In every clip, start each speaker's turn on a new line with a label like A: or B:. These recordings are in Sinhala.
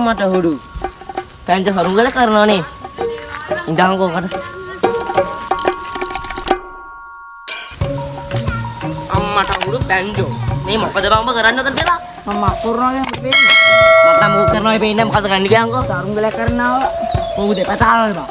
A: අම්මට හුඩු. පැන්ට සරුංගල කරනවනේ. ඉඳන්කෝ කට. අම්මට හුඩු පැන්ජෝ. මේ මොකද බං කරන්නද කියලා?
B: මම අකුරනවා කියන්නේ වෙන්නේ.
A: මට නම් මොකක් කරනවයි පේන්නේ මොකද කරන්න කියන්කෝ.
B: සරුංගල කරනවා.
A: මොකද දෙපතාවල බං.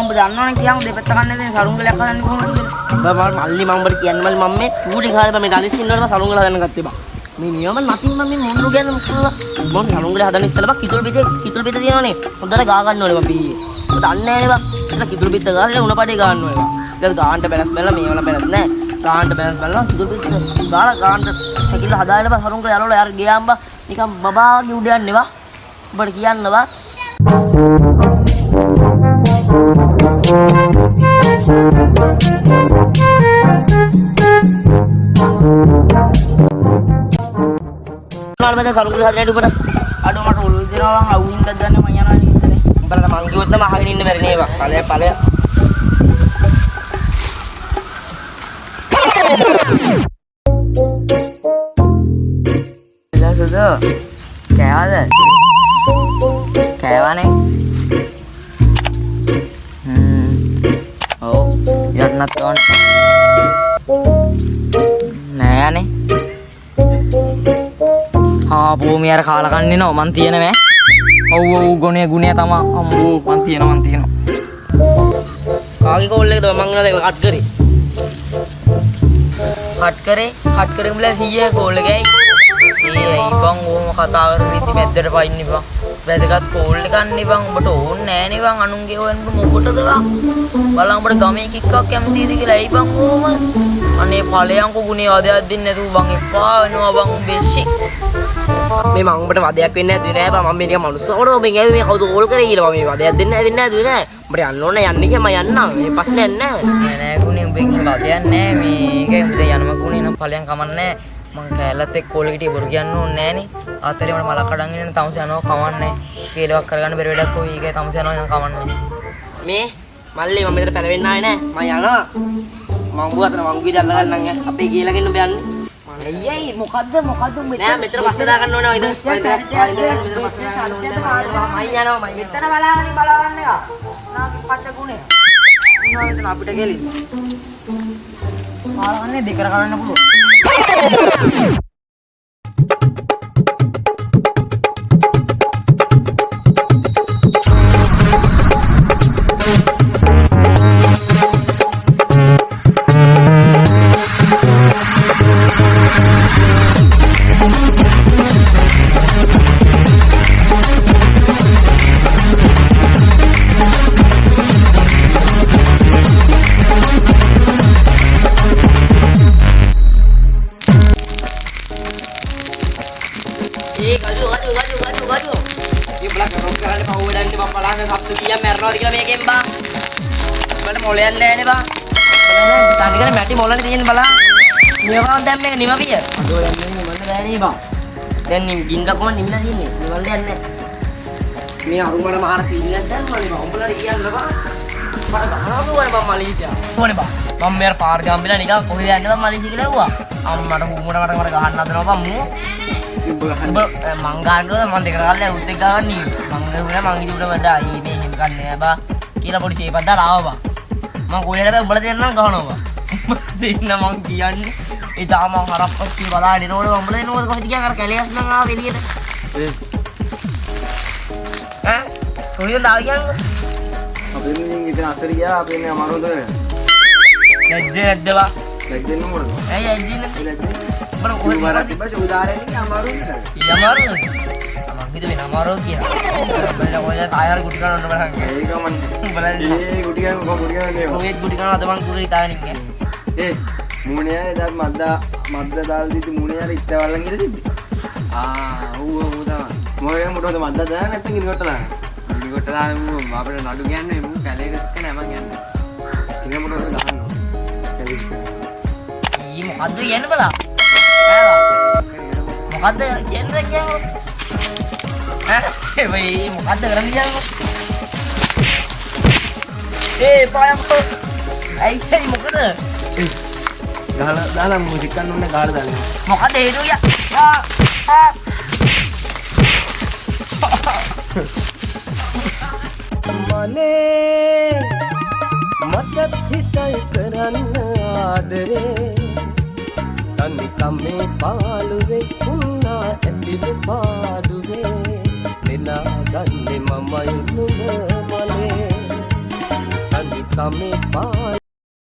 B: උඹ දන්නවනේ කියන් දෙපැත්ත කන්නේ නේ සරුංගලයක් හදන්නේ කොහොමද කියලා.
A: බා මල්ලි මම උඹට කියන්නේ මල්ලි මම මේ චූටි කාලේ බා මේ ඩාලිස් ඉන්නවල බා සරුංගල හදන්න ගත්තේ බා. මේ නියම නැතිනම් මම මේ මොන්රු කියන්නේ මොකද මම සරුංගල හදන්න ඉස්සෙල්ලා බා කිතුල් පිට තියෙනවනේ. හොඳට ගා ගන්න ඕනේ බා පීයේ. ඔබ දන්නේ නැහැ බා. එතන කිතුල් පිට ගාලා උණ පඩේ ගන්න ඕනේ බා. දැන් ගාන්ට බැලන්ස් බලලා මේ වල බැලන්ස් නැහැ. ගාන්ට බැලන්ස් බලලා කිතුල් පිට ගාලා ගාන්ට සැකිල්ල හදාගෙන බා සරුංගල යරවල යාර ගියාම් බා නිකන් බබාගේ උඩ යන්නේ බා. උඹට කියන්න බා. මල්බද සරුංගල හදන්නට උඹට
B: අඩෝ මට ඔළුව දෙනවා මං අවුින්ද දන්නේ මං යනවා නේ ඉතනේ.
A: උඹලට මං කිව්වොත් නම් අහගෙන ඉන්න බැරි නේද? ඵලය.
B: ඉලසද කෑවද? කෑවනේ. ඔව් යන්නත් ඕනේ. නෑනේ. භූමිය අර කාලා කන්නේ නෝ මන් තියෙනවෑ. ඔව් ගුණය තමා. අම්මෝ මන් තියෙනවා.
A: කාගේ කෝල් එකද මං නේද කට් කරේ.
B: කට් කරේ උඹලා 100 කෝල් එකයි. ඒ බං ඕම කතා කරලා ඉති මැද්දට පයින්නේ බං. වැදගත් කෝල් එකක් නේ බං. උඹට ඕනේ නෑනේ බං අනුන්ගේ වන්න මොකටද බං? බලන්න උඹට ගමේ කික්කක් කැමතිද කියලා. ඇයි බං ඕම? අනේ ඵලයන්කෝ ගුණේ වදයක් දෙන්නේ නැතුව බං එපා වෙනවා බං උඹෙච්චි.
A: මේ මං උඹට වදයක් වෙන්නේ නැද්ද නෑ බං. මම මේ නිකන් මනුස්සයෙකුට ඔබෙන් ඇවි මේ කවුද කෝල් කරේ කියලා. මේ වදයක් දෙන්නේ නැද්ද නෑ. උඹට යන්න ඕනේ යන්නේ කියලා මම යන්නම්. මේ ප්‍රශ්නයක් නෑ.
B: නෑ ගුණේ උඹෙන් එහෙම වදයක් නෑ. මේකයි උඹට යනම ගුණේ නම් ඵලයන් කමන්නේ. මං කැලලත් එක්ක කෝල් එකට බොරු කියන්න ඕනේ නෑනේ. ආතරේ මට මලක් කඩන් ඉන්න තමස යනවා කවන්නේ. කේලවක් කරගන්න බැරි වැඩක් කොයි එකයි තමස යනවා නම් කවන්නේ.
A: මේ මල්ලි මම මෙතන පැලවෙන්න ආවේ නෑ. මම යනවා. මං උඹ අතන මං උගේ දැල්ල ගන්නම් අපේ ගියලාගෙන උඹ යන්නේ.
B: අයියයි මොකද්ද
A: නෑ මෙතන පස්සේ දා ගන්න ඕනේ ඔයද. මම යනවා.
B: මෙතන බලාගෙන එක. නාකි පච්ච ගුණේ. ඉන්නවා මෙතන අපිට ගෙලින්. බලාගන්නේ දෙකර කරන්න පුළුවන්.
A: ගජු. මේ බ්ලොක් රොක් කරන්නේ පහුව දැන්නේ මම බලන්න සබ්ද කීයක් මැරනවද කියලා මේකෙන් බා. උඹට මොලයක් නැහැනේ බා. බලන්න තනිකර මැටි මොලනේ තියෙන්නේ බලන්න. නියමවන් දැන් මේක නිවපිය. අදෝ යන්නේ මොන්න බෑනේ බා. දැන් ගින්දක්ම නිමිලා තියෙන්නේ. නිවන්න යන්නේ නැහැ. මේ අරුමඩ මහාර සීනියක් දැම්මනේ බා. උඹලා කියන්න බා. මට ගහනවා ඕනේ බා මලීසියා. ඕනේ බා. මම මෙයාර පාර ගම්බිලා නිකන් කොහෙද යන්නේ බා මලීසියා කියලා ඇහුවා. අම්මට හුමුට මට ගහන්න හදනවා බා මූ. මං ගන්නවද මං දෙක කරලා උත් එක ගන්න නේ මං ගුණා මං ඉදුට වඩා අයි මේ එහෙම ගන්න නෑ බා කියලා පොඩි ෂේප් එකක් දාලා ආවා බා මං කොහෙලට බෑ උඹලා දෙන්නම් ගහනවා බා දෙන්න මං කියන්නේ ඒ තාම මං හරප්පත් කියලා බලාගෙන ඉනවල උඹලා දෙනවද කොහෙද කියන්නේ අර කැලියස් නම් ආව එළියට ඈ කොහෙන්ද ආව කියන්නේ
C: අපි මිනින් ඉතින් අතර ගියා අපි මේ අමාරුද
A: ලැජ්ජ නැද්දවා
C: ලැජ්ජෙන්න මොකද
A: ඇයි ලැජ්ජෙන්නේ
C: ලැජ්ජෙන්න
A: බර කොහෙද
C: වරක් තිබ්බ උදාහරණයක් අමාරුද
A: යමාරු මං හිතුවේ නමාරෝ කියලා බලලා ඔය ටයර් ගුටි ගන්න ඕන බලන්න
C: ඒක මන්
A: බලන්න
C: ඒ ගුටි ගන්න කොහොමද ගන්නේ
A: ඔය ගුටි ගන්න අද මං කුරේ තාගෙන ඉන්නේ
C: ඒ මුණේ ආයේ මද්දා දාලා දීති මුණේ ආර ඉත්තවල්ලන් ගිහලා තිබ්බේ ඌ තමයි මොකද මුඩෝද මද්දා දාලා නැත්නම් ගිනිකොට දාන්න ගිනිකොට දාන්න මූ අපිට නඩු කියන්නේ මූ කැලේකට නෑ මං යන්නේ ඉතින් මුඩෝද දාන්න
A: ඊ මොකද්ද කියන්නේ බලා මොකද්ද කියන්නේ ඈ වෙයි මොකද්ද කරන්නේ ඒ පායම්කෝ ඇයි මොකද
C: දාලා මූසික් ගන්න ඕනේ ගාලා දාන්න.
A: මොකද හේතුව කිය?
D: මනේ මටත් හිතයි කරන්න ආදරේ තනි කමේ පාළුවේ උන්නා ඇතිලු පාඩුවේ නෙලා ගන්නේ මමයි නුඹ මලේ තනි කමේ